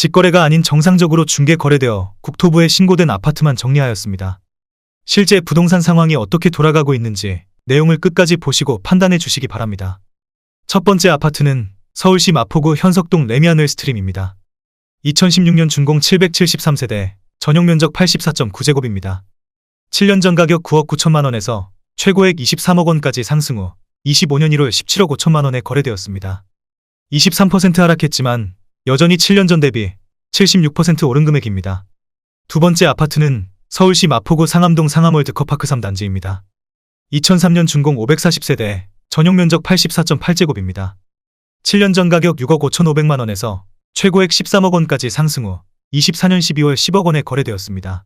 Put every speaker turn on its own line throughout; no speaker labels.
직거래가 아닌 정상적으로 중개 거래되어 국토부에 신고된 아파트만 정리하였습니다. 실제 부동산 상황이 어떻게 돌아가고 있는지 내용을 끝까지 보시고 판단해 주시기 바랍니다. 첫 번째 아파트는 서울시 마포구 현석동 레미안웰 스트림입니다. 2016년 준공 773세대, 전용면적 84.9제곱입니다. 7년 전 가격 9억 9천만 원에서 최고액 23억 원까지 상승 후 25년 1월 17억 5천만 원에 거래되었습니다. 23% 하락했지만 여전히 7년 전 대비 76% 오른 금액입니다. 두 번째 아파트는 서울시 마포구 상암동 상암월드컵파크 3단지입니다. 2003년 준공 540세대, 전용면적 84.8제곱입니다. 7년 전 가격 6억 5,500만 원에서 최고액 13억 원까지 상승 후 24년 12월 10억 원에 거래되었습니다.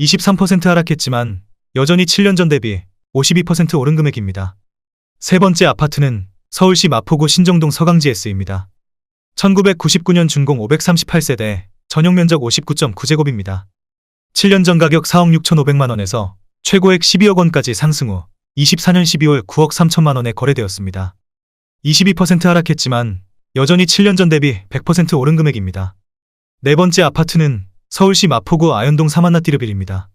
23% 하락했지만 여전히 7년 전 대비 52% 오른 금액입니다. 세 번째 아파트는 서울시 마포구 신정동 서강지S입니다. 1999년 준공 538세대, 전용면적 59.9제곱입니다. 7년 전 가격 4억 6,500만 원에서 최고액 12억 원까지 상승 후 24년 12월 9억 3천만 원에 거래되었습니다. 22% 하락했지만 여전히 7년 전 대비 100% 오른 금액입니다. 네 번째 아파트는 서울시 마포구 아현동 사만나띠르빌입니다.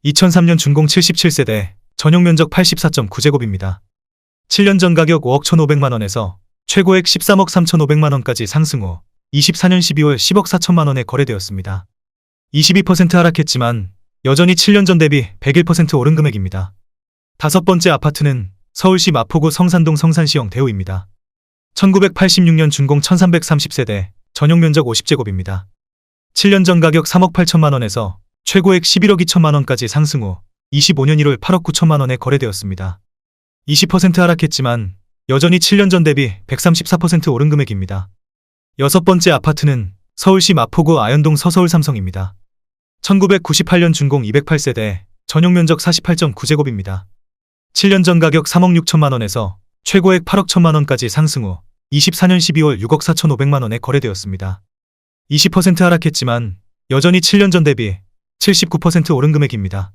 2003년 준공 77세대, 전용면적 84.9제곱입니다. 7년 전 가격 5억 1,500만 원에서 최고액 13억 3,500만 원까지 상승 후 24년 12월 10억 4천만 원에 거래되었습니다. 22% 하락했지만 여전히 7년 전 대비 101% 오른 금액입니다. 다섯 번째 아파트는 서울시 마포구 성산동 성산시형 대우입니다. 1986년 준공 1330세대, 전용면적 50제곱입니다. 7년 전 가격 3억 8천만 원에서 최고액 11억 2천만 원까지 상승 후 25년 1월 8억 9천만 원에 거래되었습니다. 20% 하락했지만 여전히 7년 전 대비 134% 오른 금액입니다. 여섯 번째 아파트는 서울시 마포구 아현동 서서울 삼성입니다. 1998년 준공 208세대, 전용면적 48.9제곱입니다. 7년 전 가격 3억 6천만 원에서 최고액 8억 1천만 원까지 상승 후 24년 12월 6억 4,500만 원에 거래되었습니다. 20% 하락했지만 여전히 7년 전 대비 79% 오른 금액입니다.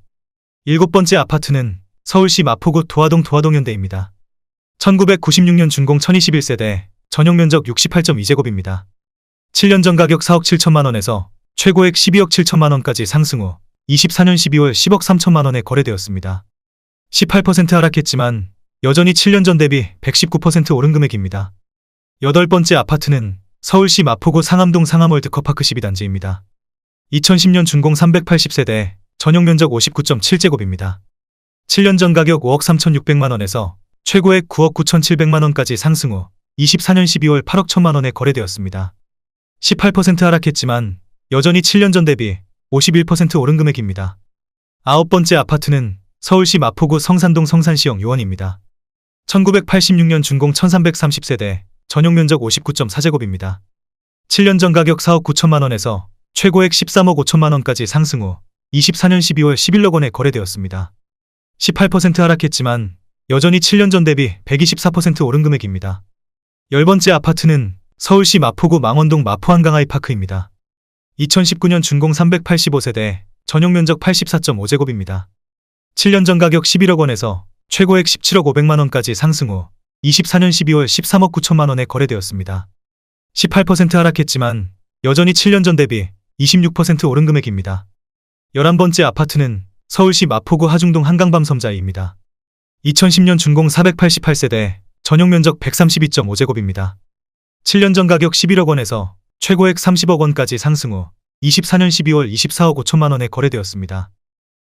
일곱 번째 아파트는 서울시 마포구 도화동 도화동현대입니다. 1996년 준공 1021세대, 전용면적 68.2제곱입니다. 7년 전 가격 4억 7천만 원에서 최고액 12억 7천만 원까지 상승 후 24년 12월 10억 3천만 원에 거래되었습니다. 18% 하락했지만 여전히 7년 전 대비 119% 오른 금액입니다. 여덟 번째 아파트는 서울시 마포구 상암동 상암월드컵파크 12단지입니다. 2010년 준공 380세대, 전용면적 59.7제곱입니다. 7년 전 가격 5억 3,600만 원에서 최고액 9억 9,700만 원까지 상승 후 24년 12월 8억 1천만 원에 거래되었습니다. 18% 하락했지만 여전히 7년 전 대비 51% 오른 금액입니다. 아홉 번째 아파트는 서울시 마포구 성산동 성산시형 요원입니다. 1986년 준공 1330세대, 전용면적 59.4제곱입니다. 7년 전 가격 4억 9천만 원에서 최고액 13억 5천만 원까지 상승 후 24년 12월 11억 원에 거래되었습니다. 18% 하락했지만 여전히 7년 전 대비 124% 오른 금액입니다. 열 번째 아파트는 서울시 마포구 망원동 마포한강아이파크입니다. 2019년 준공 385세대, 전용면적 84.5제곱입니다. 7년 전 가격 11억 원에서 최고액 17억 500만 원까지 상승 후 24년 12월 13억 9천만 원에 거래되었습니다. 18% 하락했지만 여전히 7년 전 대비 26% 오른 금액입니다. 11번째 아파트는 서울시 마포구 하중동 한강밤섬자이입니다. 2010년 준공 488세대, 전용면적 132.5제곱입니다. 7년 전 가격 11억 원에서 최고액 30억 원까지 상승 후 24년 12월 24억 5천만 원에 거래되었습니다.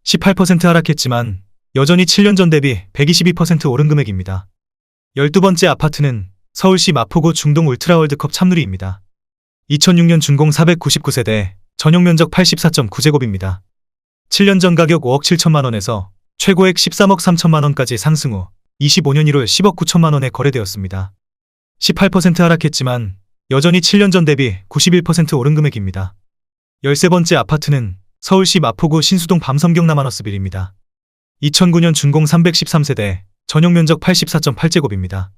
18% 하락했지만 여전히 7년 전 대비 122% 오른 금액입니다. 12번째 아파트는 서울시 마포구 중동 울트라월드컵 참누리입니다. 2006년 준공 499세대, 전용면적 84.9제곱입니다. 7년 전 가격 5억 7천만 원에서 최고액 13억 3천만 원까지 상승 후 25년 1월 10억 9천만 원에 거래되었습니다. 18% 하락했지만 여전히 7년 전 대비 91% 오른 금액입니다. 13번째 아파트는 서울시 마포구 신수동 밤섬경 남한허스빌입니다. 2009년 준공 313세대, 전용면적 84.8제곱입니다.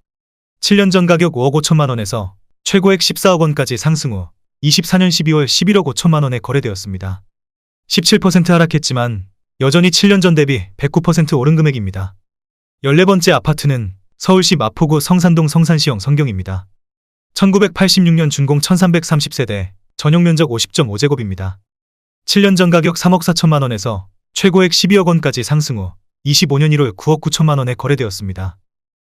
7년 전 가격 5억 5천만 원에서 최고액 14억 원까지 상승 후 24년 12월 11억 5천만 원에 거래되었습니다. 17% 하락했지만 여전히 7년 전 대비 109% 오른 금액입니다. 14번째 아파트는 서울시 마포구 성산동 성산시형 성경입니다. 1986년 준공 1330세대, 전용 면적 50.5제곱입니다. 7년 전 가격 3억 4천만 원에서 최고액 12억 원까지 상승 후 25년 1월 9억 9천만 원에 거래되었습니다.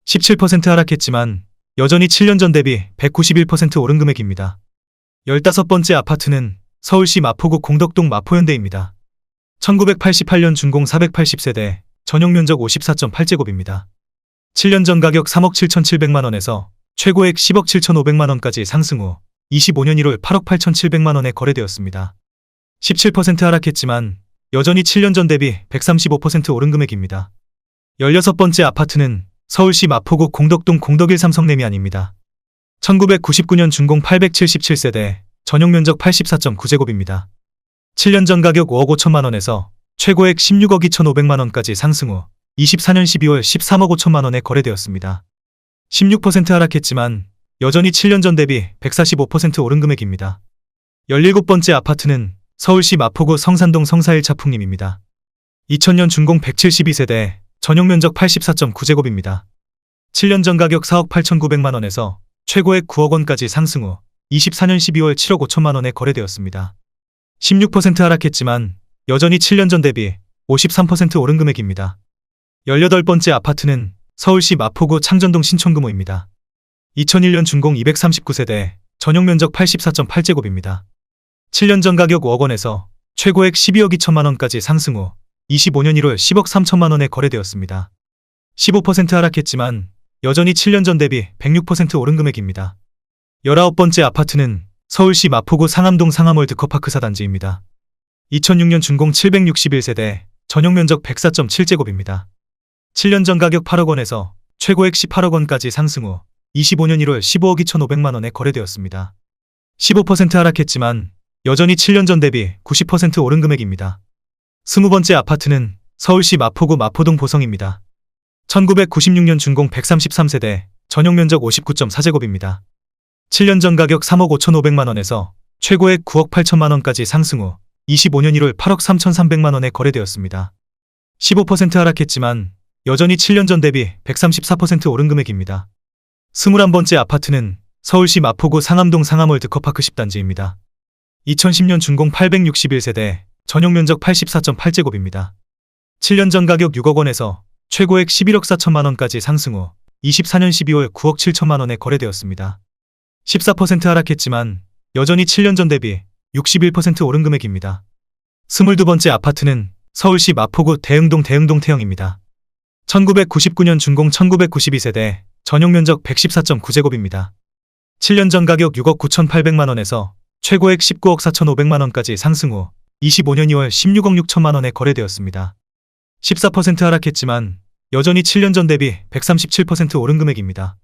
17% 하락했지만 여전히 7년 전 대비 191% 오른 금액입니다. 15번째 아파트는 서울시 마포구 공덕동 마포현대입니다. 1988년 준공 480세대, 전용 면적 54.8제곱입니다. 7년 전 가격 3억 7,700만 원에서 최고액 10억 7,500만 원까지 상승 후 25년 1월 8억 8,700만 원에 거래되었습니다. 17% 하락했지만 여전히 7년 전 대비 135% 오른 금액입니다. 16번째 아파트는 서울시 마포구 공덕동 공덕일 삼성레미안입니다. 1999년 준공 877세대, 전용 면적 84.9제곱입니다. 7년 전 가격 5억 5천만 원에서 최고액 16억 2,500만 원까지 상승 후 24년 12월 13억 5천만 원에 거래되었습니다. 16% 하락했지만 여전히 7년 전 대비 145% 오른 금액입니다. 17번째 아파트는 서울시 마포구 성산동 성사일 차풍림입니다. 2000년 준공 172세대, 전용 면적 84.9제곱입니다. 7년 전 가격 4억 8,900만 원에서 최고액 9억 원까지 상승 후 24년 12월 7억 5천만 원에 거래되었습니다. 16% 하락했지만 여전히 7년 전 대비 53% 오른 금액입니다. 18번째 아파트는 서울시 마포구 창전동 신촌금호입니다. 2001년 준공 239세대, 전용 면적 84.8제곱입니다. 7년 전 가격 5억 원에서 최고액 12억 2천만 원까지 상승 후 25년 1월 10억 3천만 원에 거래되었습니다. 15% 하락했지만 여전히 7년 전 대비 106% 오른 금액입니다. 19번째 아파트는 서울시 마포구 상암동 상암월드 커파크 사단지입니다. 2006년 준공 761세대, 전용 면적 104.7제곱입니다. 7년 전 가격 8억 원에서 최고액 18억 원까지 상승 후 25년 1월 15억 2,500만 원에 거래되었습니다. 15% 하락했지만 여전히 7년 전 대비 90% 오른 금액입니다. 20번째 아파트는 서울시 마포구 마포동 보성입니다. 1996년 준공 133세대, 전용 면적 59.4제곱입니다. 7년 전 가격 3억 5,500만 원에서 최고액 9억 8천만 원까지 상승 후 25년 1월 8억 3,300만 원에 거래되었습니다. 15% 하락했지만 여전히 7년 전 대비 134% 오른 금액입니다. 21번째 아파트는 서울시 마포구 상암동 상암월드 커파크 10단지입니다. 2010년 준공 861세대, 전용 면적 84.8제곱입니다. 7년 전 가격 6억 원에서 최고액 11억 4천만 원까지 상승 후 24년 12월 9억 7천만 원에 거래되었습니다. 14% 하락했지만 여전히 7년 전 대비 61% 오른 금액입니다. 22번째 아파트는 서울시 마포구 대흥동 태영입니다. 1999년 준공 1992세대, 전용 면적 114.9제곱입니다. 7년 전 가격 6억 9,800만 원에서 최고액 19억 4,500만 원까지 상승 후 25년 2월 16억 6천만 원에 거래되었습니다. 14% 하락했지만 여전히 7년 전 대비 137% 오른 금액입니다.